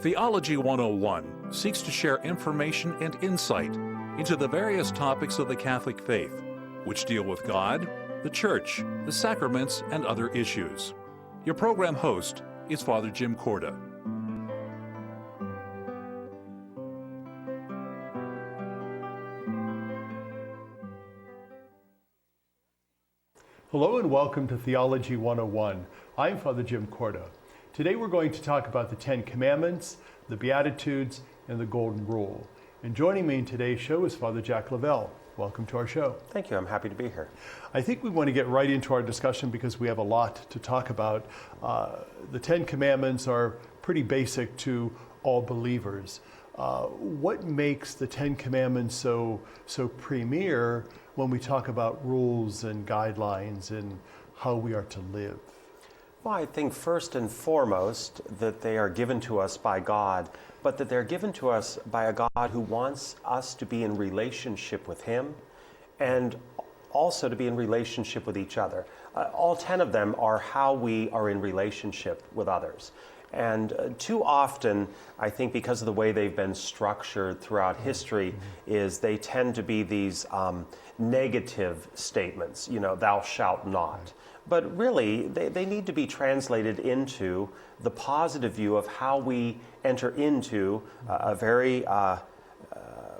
Theology 101 seeks to share information and insight into the various topics of the Catholic faith, which deal with God, the Church, the sacraments, and other issues. Your program host is Father Jim Korda. Hello and welcome to Theology 101. I'm Father Jim Korda. Today we're going to talk about the Ten Commandments, the Beatitudes, and the Golden Rule. And joining me in today's show is Father Jack Lavelle. Welcome to our show. Thank you. I'm happy to be here. I think we want to get right into our discussion because we have a lot to talk about. The Ten Commandments are pretty basic to all believers. What makes the Ten Commandments so premier when we talk about rules and guidelines and how we are to live? Well, I think first and foremost that they are given to us by God, but that they're given to us by a God who wants us to be in relationship with Him and also to be in relationship with each other. All 10 of them are how we are in relationship with others. And too often, I think because of the way they've been structured throughout history, is they tend to be these negative statements, thou shalt not. But really, they need to be translated into the positive view of how we enter into a very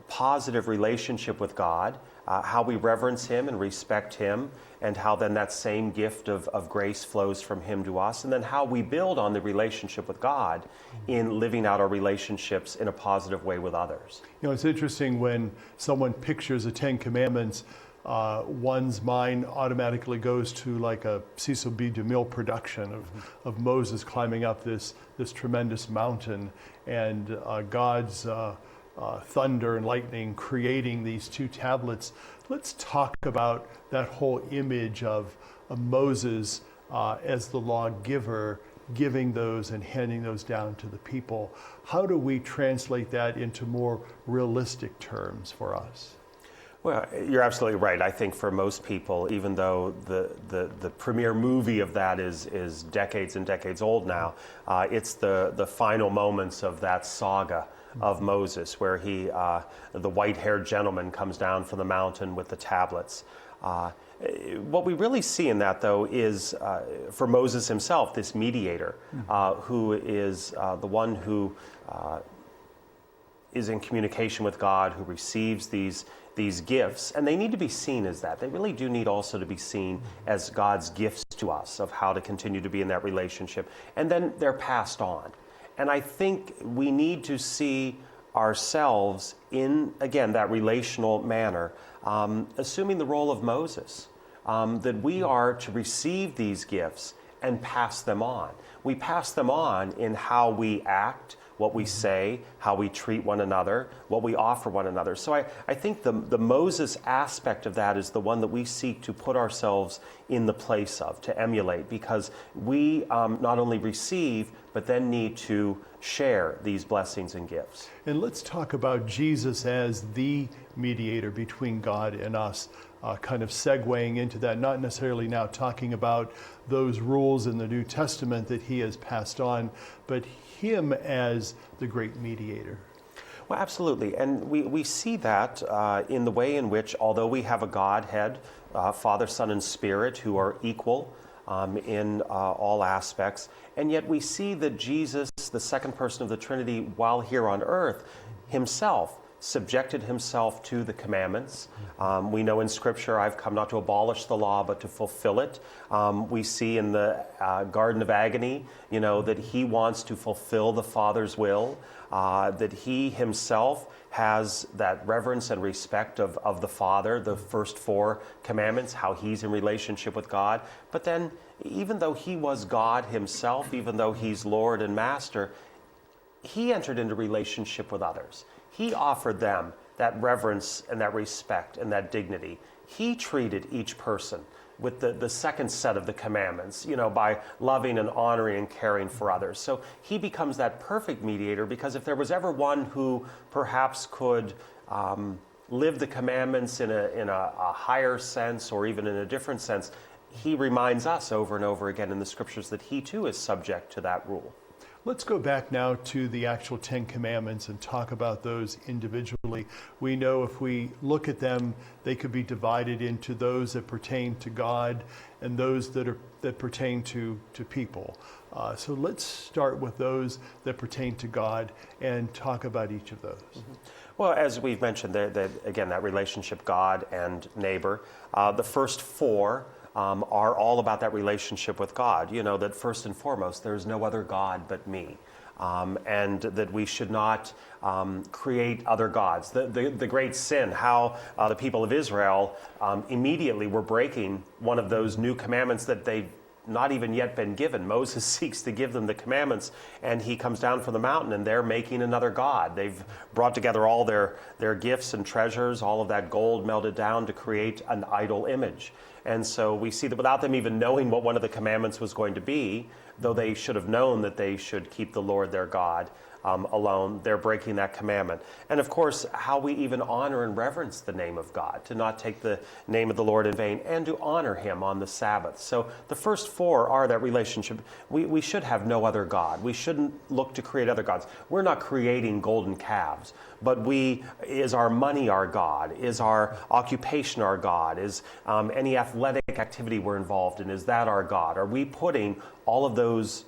positive relationship with God, how we reverence Him and respect Him, and how then that same gift of grace flows from Him to us, and then how we build on the relationship with God in living out our relationships in a positive way with others. It's interesting when someone pictures the Ten Commandments, one's mind automatically goes to like a Cecil B. DeMille production of Moses climbing up this tremendous mountain and God's thunder and lightning creating these two tablets. Let's talk about that whole image of Moses as the lawgiver, giving those and handing those down to the people. How do we translate that into more realistic terms for us? Well, you're absolutely right. I think for most people, even though the premiere movie of that is decades and decades old now, it's the final moments of that saga of Moses, where the white-haired gentleman comes down from the mountain with the tablets. What we really see in that, though, is for Moses himself, this mediator, who is the one who is in communication with God, who receives these gifts, and they need to be seen as that. They really do need also to be seen as God's gifts to us of how to continue to be in that relationship. And then they're passed on. And I think we need to see ourselves in, again, that relational manner, assuming the role of Moses, that we are to receive these gifts and pass them on. We pass them on in how we act, what we say, how we treat one another, what we offer one another. So I think the Moses aspect of that is the one that we seek to put ourselves in the place of, to emulate, because we not only receive, but then need to share these blessings and gifts. And let's talk about Jesus as the mediator between God and us, kind of segueing into that, not necessarily now talking about those rules in the New Testament that He has passed on, but Him as the great mediator. Well, absolutely. And we see that in the way in which, although we have a Godhead, Father, Son, and Spirit, who are equal in all aspects, and yet we see that Jesus, the second person of the Trinity, while here on earth, Himself subjected Himself to the commandments. We know in Scripture, I've come not to abolish the law, but to fulfill it. We see in the Garden of Agony, that He wants to fulfill the Father's will, that He Himself has that reverence and respect of the Father, the first 4 commandments, how He's in relationship with God. But then, even though He was God Himself, even though He's Lord and Master, He entered into relationship with others. He offered them that reverence and that respect and that dignity. He treated each person with the second set of the commandments, by loving and honoring and caring for others. So He becomes that perfect mediator, because if there was ever one who perhaps could live the commandments in a higher sense or even in a different sense, He reminds us over and over again in the Scriptures that He too is subject to that rule. Let's go back now to the actual Ten Commandments and talk about those individually. We know if we look at them, they could be divided into those that pertain to God and those that pertain to people. So let's start with those that pertain to God and talk about each of those. Mm-hmm. Well, as we've mentioned, again, that relationship, God and neighbor, the first four are all about that relationship with God. You know, that first and foremost, there's no other God but me. And that we should not create other gods. The great sin, how the people of Israel immediately were breaking one of those new commandments that they'd not even yet been given. Moses seeks to give them the commandments, and he comes down from the mountain, and they're making another god. They've brought together all their gifts and treasures, all of that gold melted down to create an idol image. And so we see that without them even knowing what one of the commandments was going to be, though they should have known that they should keep the Lord their God alone, they're breaking that commandment. And of course, how we even honor and reverence the name of God, to not take the name of the Lord in vain, and to honor him on the Sabbath. So the first four are that relationship. We should have no other God. We shouldn't look to create other gods. We're not creating golden calves, but is our money our God? Is our occupation our God? Is any athletic activity we're involved in, is that our God? Are we putting all of those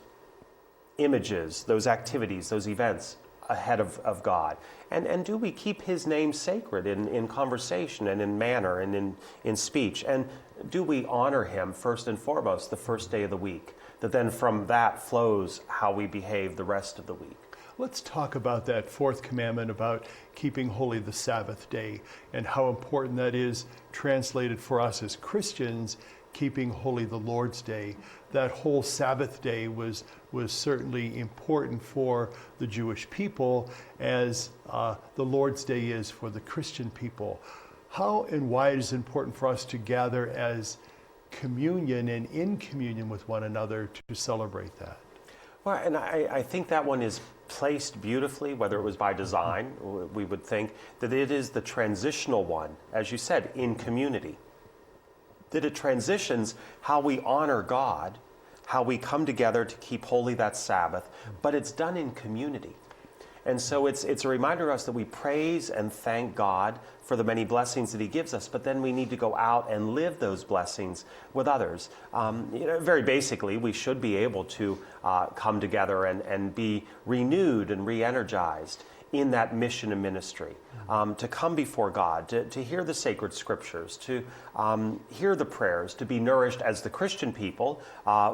images, those activities, those events ahead of God? And do we keep his name sacred in conversation and in manner and in speech? And do we honor him first and foremost the first day of the week? That then from that flows how we behave the rest of the week. Let's talk about that fourth commandment about keeping holy the Sabbath day and how important that is translated for us as Christians, keeping holy the Lord's Day. That whole Sabbath day was certainly important for the Jewish people, as the Lord's Day is for the Christian people. How and why it is important for us to gather as communion and in communion with one another to celebrate that? Well, and I think that one is placed beautifully, whether it was by design. We would think that it is the transitional one, as you said, in community. That it transitions how we honor God, how we come together to keep holy that Sabbath, but it's done in community. And so it's a reminder to us that we praise and thank God for the many blessings that he gives us, but then we need to go out and live those blessings with others. Very basically, we should be able to come together and be renewed and re-energized in that mission and ministry, to come before God, to hear the sacred scriptures, to hear the prayers, to be nourished as the Christian people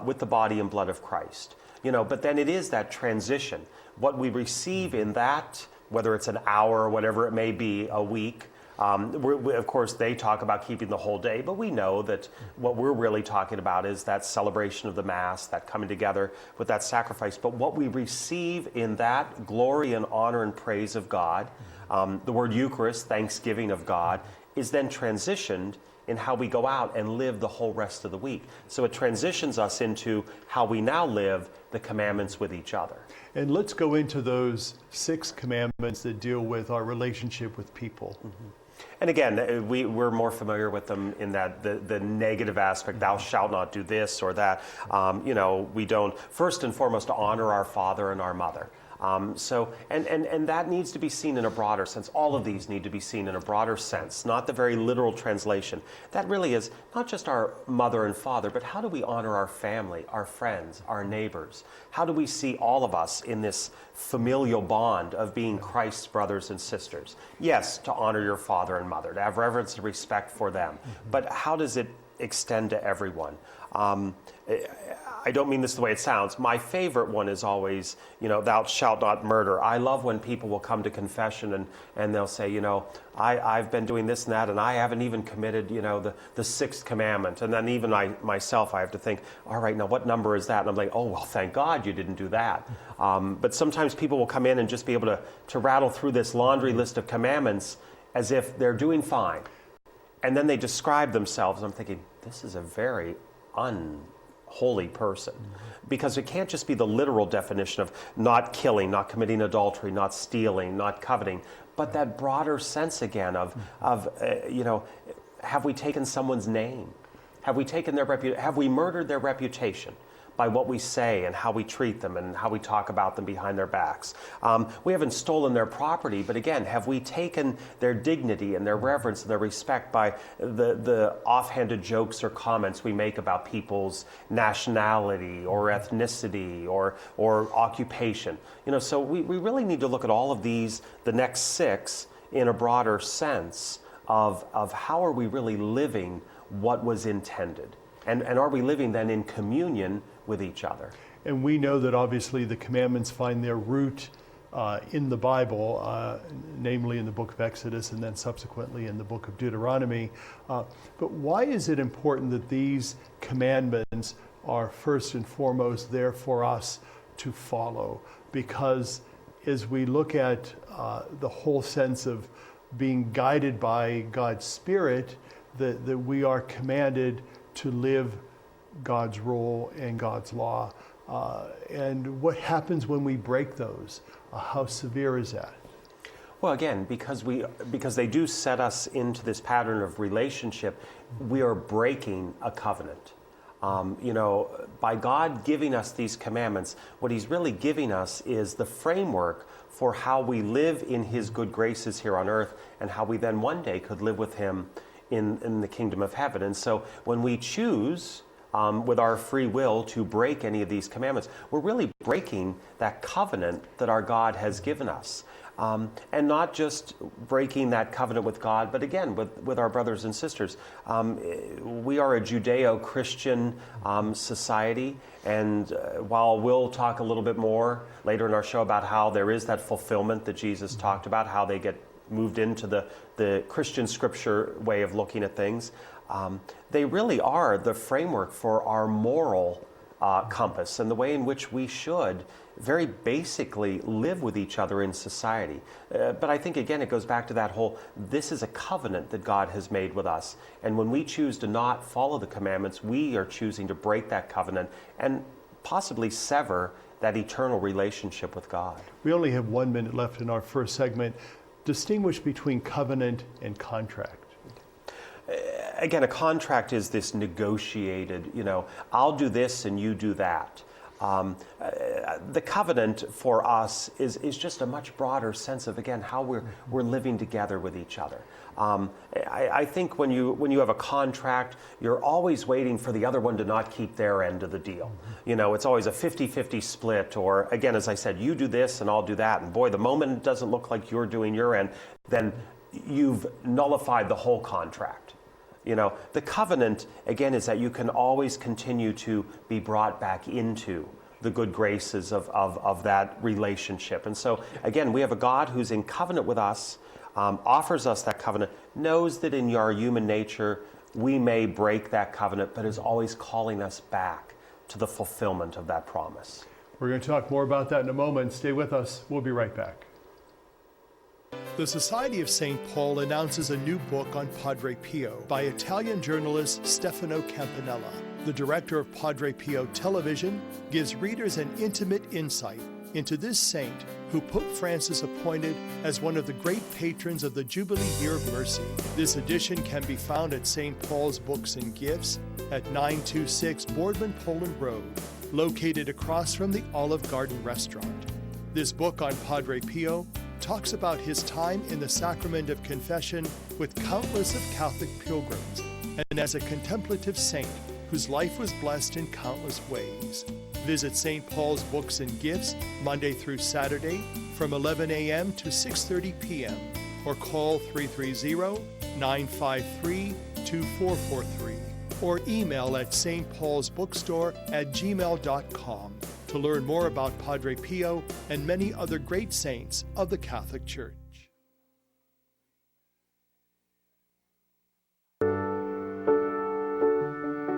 with the body and blood of Christ. But then it is that transition. What we receive in that, whether it's an hour or whatever it may be, a week, of course, they talk about keeping the whole day, but we know that what we're really talking about is that celebration of the Mass, that coming together with that sacrifice. But what we receive in that glory and honor and praise of God, the word Eucharist, thanksgiving of God, is then transitioned in how we go out and live the whole rest of the week. So it transitions us into how we now live the commandments with each other. And let's go into those 6 commandments that deal with our relationship with people. Mm-hmm. And again, we're more familiar with them in that the negative aspect, thou shalt not do this or that. We don't, first and foremost, honor our father and our mother. And that needs to be seen in a broader sense. All of these need to be seen in a broader sense, not the very literal translation. That really is not just our mother and father, but how do we honor our family, our friends, our neighbors? How do we see all of us in this familial bond of being Christ's brothers and sisters? Yes, to honor your father and mother, to have reverence and respect for them. But how does it extend to everyone? I don't mean this the way it sounds. My favorite one is always, thou shalt not murder. I love when people will come to confession and they'll say, I've been doing this and that, and I haven't even committed, the 6th commandment. And then even myself, I have to think, all right, now what number is that? And I'm like, oh, well, thank God you didn't do that. But sometimes people will come in and just be able to rattle through this laundry list of commandments as if they're doing fine. And then they describe themselves. I'm thinking, this is a very unholy person, because it can't just be the literal definition of not killing, not committing adultery, not stealing, not coveting, but that broader sense again of have we taken someone's name? Have we taken their have we murdered their reputation by what we say and how we treat them and how we talk about them behind their backs. We haven't stolen their property, but again, have we taken their dignity and their reverence and their respect by the offhanded jokes or comments we make about people's nationality or ethnicity or occupation? So we really need to look at all of these, the next 6, in a broader sense of how are we really living what was intended? And are we living then in communion with each other? And we know that obviously the commandments find their root in the Bible, namely in the book of Exodus and then subsequently in the book of Deuteronomy. But why is it important that these commandments are first and foremost there for us to follow? Because as we look at the whole sense of being guided by God's Spirit, that we are commanded to live God's rule and God's law. And what happens when we break those? How severe is that? Well, again, because they do set us into this pattern of relationship, we are breaking a covenant. By God giving us these commandments, what He's really giving us is the framework for how we live in His good graces here on earth and how we then one day could live with Him in the kingdom of heaven. And so when we choose with our free will to break any of these commandments, we're really breaking that covenant that our God has given us. And not just breaking that covenant with God, but again, with our brothers and sisters. We are a Judeo-Christian society, and while we'll talk a little bit more later in our show about how there is that fulfillment that Jesus talked about, how they get moved into the Christian scripture way of looking at things, they really are the framework for our moral compass and the way in which we should very basically live with each other in society. But I think, again, it goes back to that whole, this is a covenant that God has made with us. And when we choose to not follow the commandments, we are choosing to break that covenant and possibly sever that eternal relationship with God. We only have 1 minute left in our first segment. Distinguish between covenant and contract. Again, a contract is this negotiated, I'll do this and you do that. The covenant for us is just a much broader sense of, again, how we're living together with each other. I think when you have a contract, you're always waiting for the other one to not keep their end of the deal. It's always a 50-50 split, or again, as I said, you do this and I'll do that. And boy, the moment it doesn't look like you're doing your end, then you've nullified the whole contract. The covenant, again, is that you can always continue to be brought back into the good graces of that relationship. And so, again, we have a God who's in covenant with us, offers us that covenant, knows that in our human nature we may break that covenant, but is always calling us back to the fulfillment of that promise. We're going to talk more about that in a moment. Stay with us. We'll be right back. The Society of St. Paul announces a new book on Padre Pio by Italian journalist Stefano Campanella. The director of Padre Pio Television gives readers an intimate insight into this saint who Pope Francis appointed as one of the great patrons of the Jubilee Year of Mercy. This edition can be found at St. Paul's Books and Gifts at 926 Boardman Poland Road, located across from the Olive Garden restaurant. This book on Padre Pio talks about his time in the sacrament of confession with countless of Catholic pilgrims and as a contemplative saint whose life was blessed in countless ways. Visit St. Paul's Books and Gifts Monday through Saturday from 11 a.m. to 6:30 p.m. or call 330-953-2443 or email at stpaulsbookstore@gmail.com to learn more about Padre Pio and many other great saints of the Catholic Church.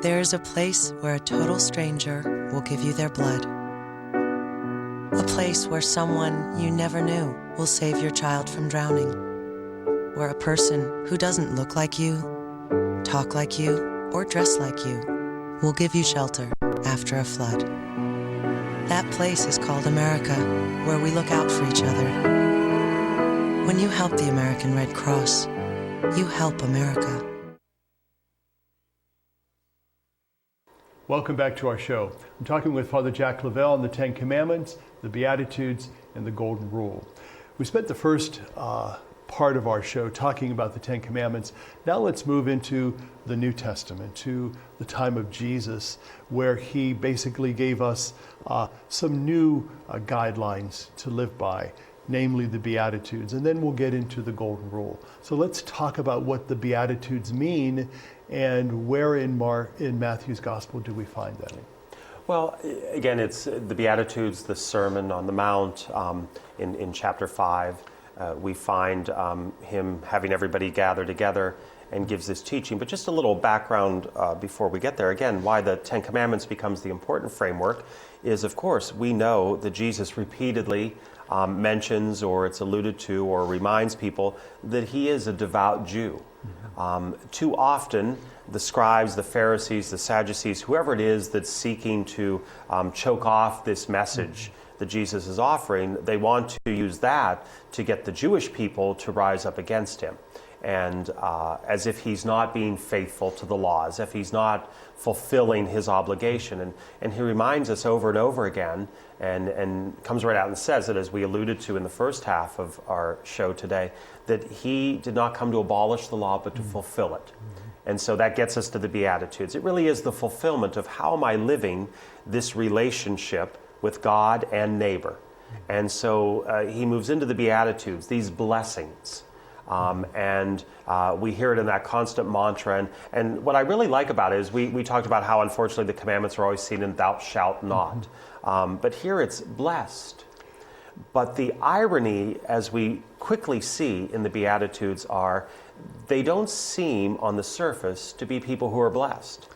There is a place where a total stranger will give you their blood. A place where someone you never knew will save your child from drowning. Where a person who doesn't look like you, talk like you, or dress like you will give you shelter after a flood. That place is called America, where we look out for each other. When you help the American Red Cross, you help America. Welcome back to our show. I'm talking with Father Jack Lavelle on the Ten Commandments, the Beatitudes, and the Golden Rule. We spent the first part of our show talking about the Ten Commandments. Now let's move into the New Testament, to the time of Jesus, where he basically gave us some new guidelines to live by, namely the Beatitudes, and then we'll get into the Golden Rule. So let's talk about what the Beatitudes mean and where in Matthew's Gospel do we find that? Well, again, it's the Beatitudes, the Sermon on the Mount in chapter 5. We find him having everybody gather together and gives this teaching. But just a little background before we get there. Again, why the Ten Commandments becomes the important framework is, of course, we know that Jesus repeatedly mentions, or it's alluded to, or reminds people that he is a devout Jew. Too often, the scribes, the Pharisees, the Sadducees, whoever it is that's seeking to choke off this message that Jesus is offering, they want to use that to get the Jewish people to rise up against him. And as if he's not being faithful to the law, as if he's not fulfilling his obligation. And he reminds us over and over again, and comes right out and says that, as we alluded to in the first half of our show today, that he did not come to abolish the law, but to fulfill it. And so that gets us to the Beatitudes. It really is the fulfillment of how am I living this relationship with God and neighbor. And so he moves into the Beatitudes, these blessings. And we hear it in that constant mantra. And what I really like about it is we talked about how, unfortunately, the commandments are always seen in thou shalt not. But here it's blessed. But the irony, as we quickly see in the Beatitudes, are they don't seem on the surface to be people who are blessed.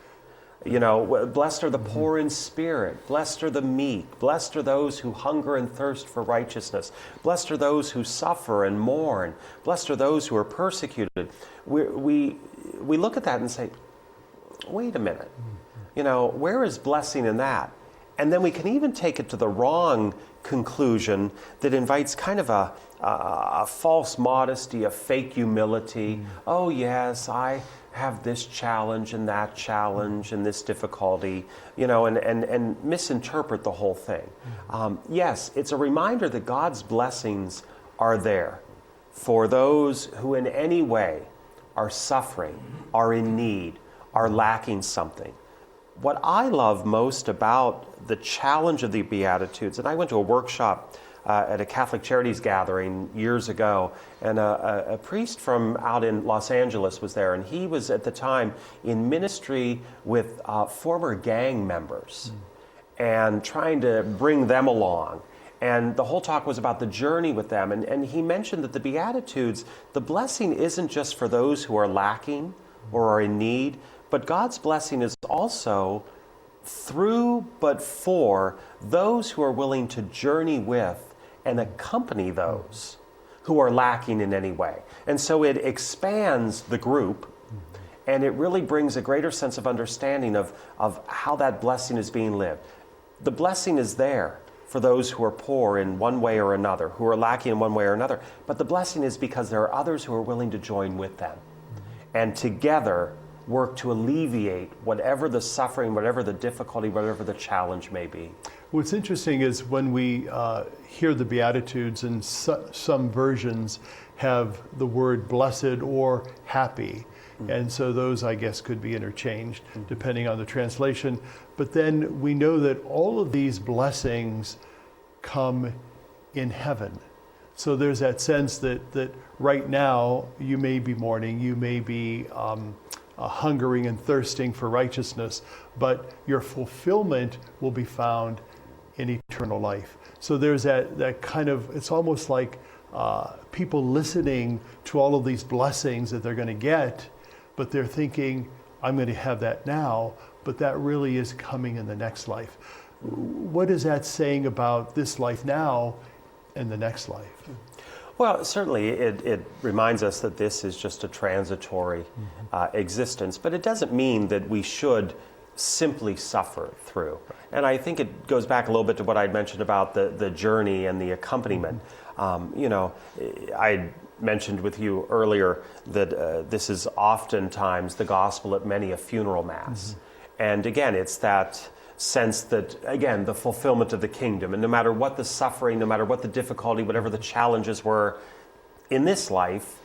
You know, blessed are the poor in spirit, blessed are the meek, blessed are those who hunger and thirst for righteousness, blessed are those who suffer and mourn, blessed are those who are persecuted. We look at that and say, wait a minute, you know, where is blessing in that? And then we can even take it to the wrong conclusion that invites kind of a false modesty, a fake humility. Oh yes, I have this challenge and that challenge and this difficulty, you know, and misinterpret the whole thing. Yes, it's a reminder that God's blessings are there for those who in any way are suffering, are in need, are lacking something. What I love most about the challenge of the Beatitudes, and I went to a workshop at a Catholic Charities gathering years ago, and a priest from out in Los Angeles was there, and he was at the time in ministry with former gang members and trying to bring them along. And the whole talk was about the journey with them, and he mentioned that the Beatitudes, the blessing isn't just for those who are lacking or are in need, but God's blessing is also through but for those who are willing to journey with and accompany those who are lacking in any way. And so it expands the group, and it really brings a greater sense of understanding of how that blessing is being lived. The blessing is there for those who are poor in one way or another, who are lacking in one way or another, but the blessing is because there are others who are willing to join with them. And together work to alleviate whatever the suffering, whatever the difficulty, whatever the challenge may be. What's interesting is when we hear the Beatitudes, and some versions have the word blessed or happy. And so those, I guess, could be interchanged depending on the translation. But then we know that all of these blessings come in heaven. So there's that sense that right now you may be mourning, you may be hungering and thirsting for righteousness, but your fulfillment will be found in eternal life. So there's that kind of, it's almost like people listening to all of these blessings that they're going to get, but they're thinking, I'm going to have that now, but that really is coming in the next life. What is that saying about this life now and the next life? Well, certainly it reminds us that this is just a transitory existence, but it doesn't mean that we should simply suffer through. And I think it goes back a little bit to what I'd mentioned about the journey and the accompaniment. You know, I mentioned with you earlier that this is oftentimes the gospel at many a funeral mass. And again, it's that sense that, again, the fulfillment of the kingdom. And no matter what the suffering, no matter what the difficulty, whatever the challenges were in this life,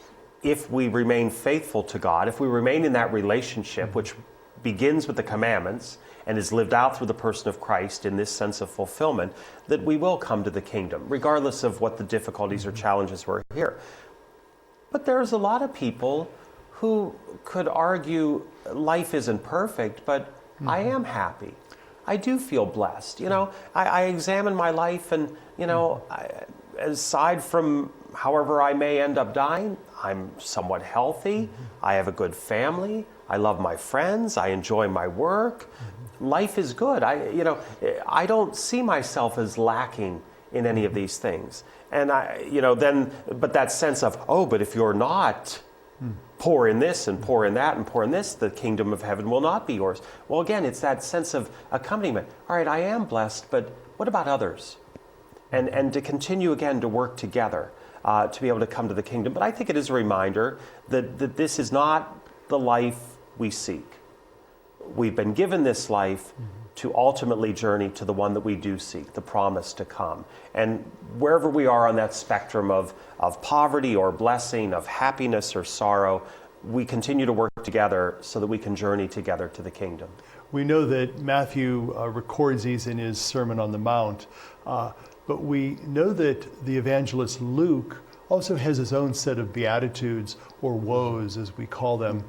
if we remain faithful to God, if we remain in that relationship, which begins with the commandments and is lived out through the person of Christ in this sense of fulfillment, that we will come to the kingdom, regardless of what the difficulties or challenges were here. But there's a lot of people who could argue life isn't perfect, but I am happy. I do feel blessed. I examine my life and, aside from however I may end up dying, I'm somewhat healthy. I have a good family. I love my friends. I enjoy my work. Life is good. I don't see myself as lacking in any of these things. And but that sense of, but if you're not poor in this and poor in that and poor in this, the kingdom of heaven will not be yours. Well, again, it's that sense of accompaniment. All right, I am blessed, but what about others? And to continue again to work together to be able to come to the kingdom. But I think it is a reminder that this is not the life we seek. We've been given this life to ultimately journey to the one that we do seek, the promise to come. And wherever we are on that spectrum of poverty or blessing, of happiness or sorrow, we continue to work together so that we can journey together to the kingdom. We know that Matthew records these in his Sermon on the Mount, but we know that the evangelist Luke also has his own set of beatitudes, or woes as we call them.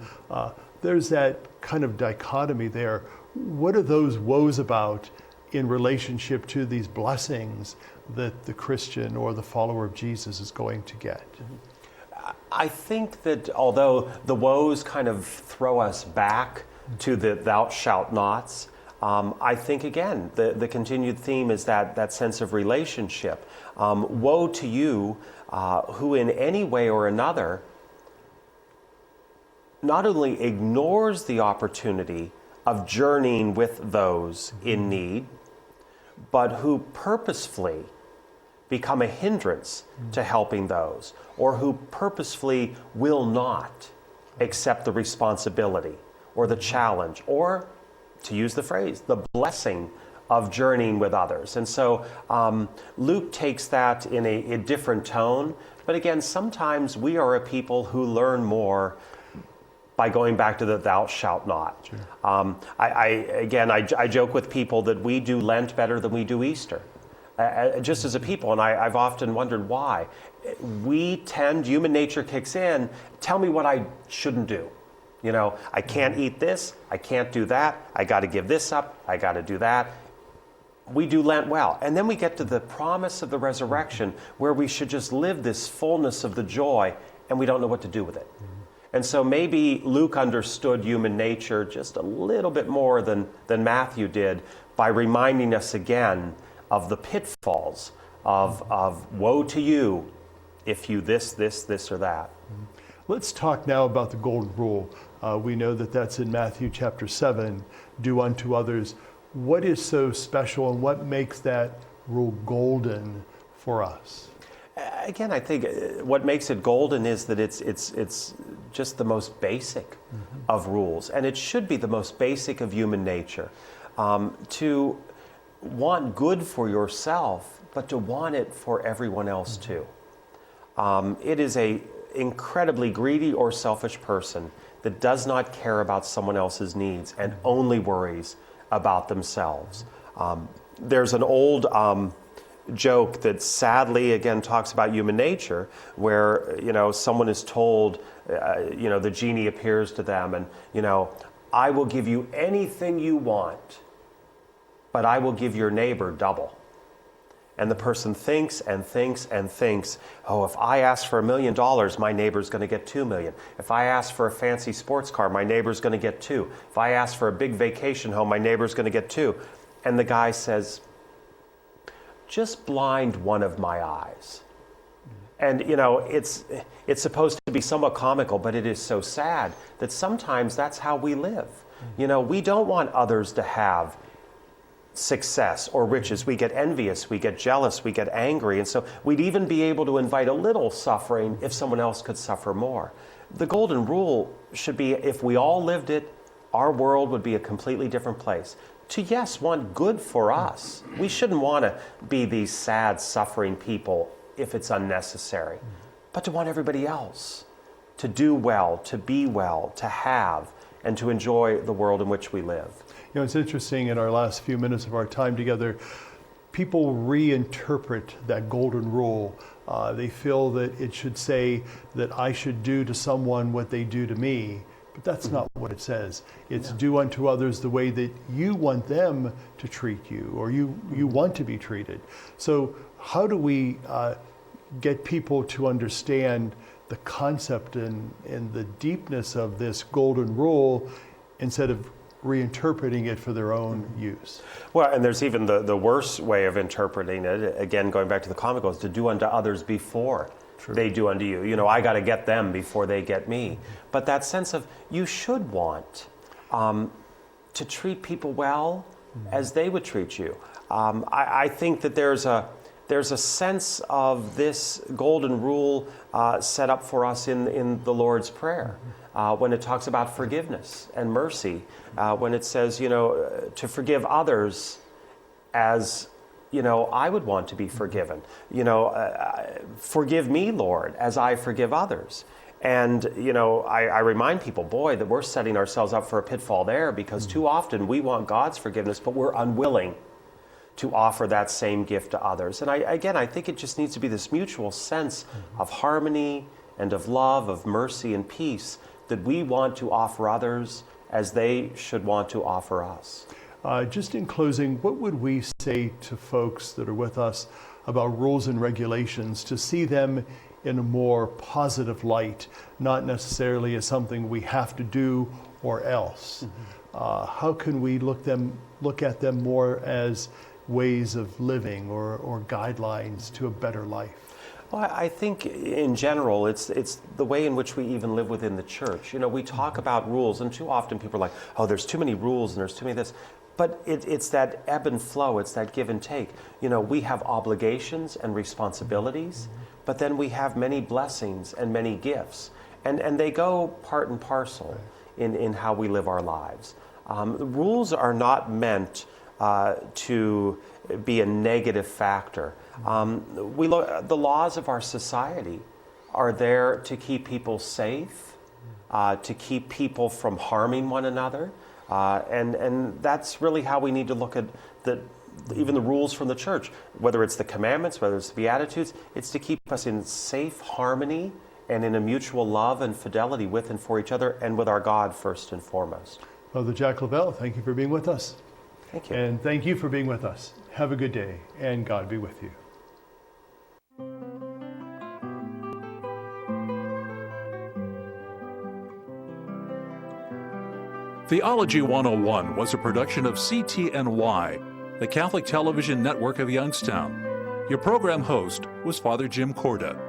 There's that kind of dichotomy there. What are those woes about in relationship to these blessings that the Christian or the follower of Jesus is going to get? I think that although the woes kind of throw us back to the thou shalt nots, I think, again, the continued theme is that sense of relationship. Woe to you who in any way or another not only ignores the opportunity of journeying with those in need, but who purposefully become a hindrance to helping those, or who purposefully will not accept the responsibility or the challenge, or, to use the phrase, the blessing of journeying with others. And so Luke takes that in a different tone, but again, sometimes we are a people who learn more by going back to the thou shalt not. Sure. I joke with people that we do Lent better than we do Easter, just as a people, and I've often wondered why. Human nature kicks in, tell me what I shouldn't do. I can't eat this, I can't do that, I got to give this up, I got to do that. We do Lent well. And then we get to the promise of the resurrection, where we should just live this fullness of the joy, and we don't know what to do with it. And so maybe Luke understood human nature just a little bit more than Matthew did by reminding us again of the pitfalls of woe to you if you this, or that. Let's talk now about the golden rule. We know that that's in Matthew chapter 7, do unto others. What is so special and what makes that rule golden for us? Again, I think what makes it golden is that it's just the most basic of rules, and it should be the most basic of human nature. To want good for yourself, but to want it for everyone else too. It is a incredibly greedy or selfish person that does not care about someone else's needs and only worries about themselves. There's an old joke that sadly again talks about human nature, where someone is told, the genie appears to them and I will give you anything you want, but I will give your neighbor double. And the person thinks and thinks and thinks, if I ask for $1 million, my neighbor's going to get $2 million. If I ask for a fancy sports car, my neighbor's going to get 2. If I ask for a big vacation home, my neighbor's going to get 2. And the guy says, just blind one of my eyes. And, it's supposed to be somewhat comical, but it is so sad that sometimes that's how we live. We don't want others to have success or riches. We get envious, we get jealous, we get angry. And so we'd even be able to invite a little suffering if someone else could suffer more. The golden rule should be, if we all lived it, our world would be a completely different place. To, yes, want good for us. We shouldn't want to be these sad, suffering people if it's unnecessary, but to want everybody else to do well, to be well, to have, and to enjoy the world in which we live. You know, it's interesting, in our last few minutes of our time together, people reinterpret that golden rule. They feel that it should say that I should do to someone what they do to me, but that's not what it says. It's do unto others the way that you want them to treat you, or you want to be treated. So how do we get people to understand the concept and the deepness of this golden rule instead of reinterpreting it for their own use? Well, and there's even the worse way of interpreting it, again, going back to the comical, is to do unto others before they do unto you. You know, I got to get them before they get me. But that sense of you should want to treat people well as they would treat you. I think that there's a sense of this golden rule set up for us in the Lord's Prayer. When it talks about forgiveness and mercy, when it says, you know, to forgive others as, you know, I would want to be forgiven. You know, forgive me, Lord, as I forgive others. And, you know, I remind people, boy, that we're setting ourselves up for a pitfall there, because too often we want God's forgiveness, but we're unwilling to offer that same gift to others. And I think it just needs to be this mutual sense of harmony and of love, of mercy and peace, that we want to offer others as they should want to offer us. Just in closing, what would we say to folks that are with us about rules and regulations to see them in a more positive light, not necessarily as something we have to do or else? How can we look at them more as ways of living or guidelines to a better life? Well, I think in general, it's the way in which we even live within the church. You know, we talk about rules, and too often people are like, oh, there's too many rules and there's too many this. But it's that ebb and flow, it's that give and take. You know, we have obligations and responsibilities, but then we have many blessings and many gifts. And they go part and parcel in how we live our lives. The rules are not meant to be a negative factor. The laws of our society are there to keep people safe, to keep people from harming one another, and that's really how we need to look at even the rules from the church, whether it's the commandments, whether it's the Beatitudes. It's to keep us in safe harmony and in a mutual love and fidelity with and for each other, and with our God first and foremost. Father Jack Lavelle, thank you for being with us. Thank you. And thank you for being with us. Have a good day, and God be with you. Theology 101 was a production of CTNY, the Catholic Television Network of Youngstown. Your program host was Father Jim Korda.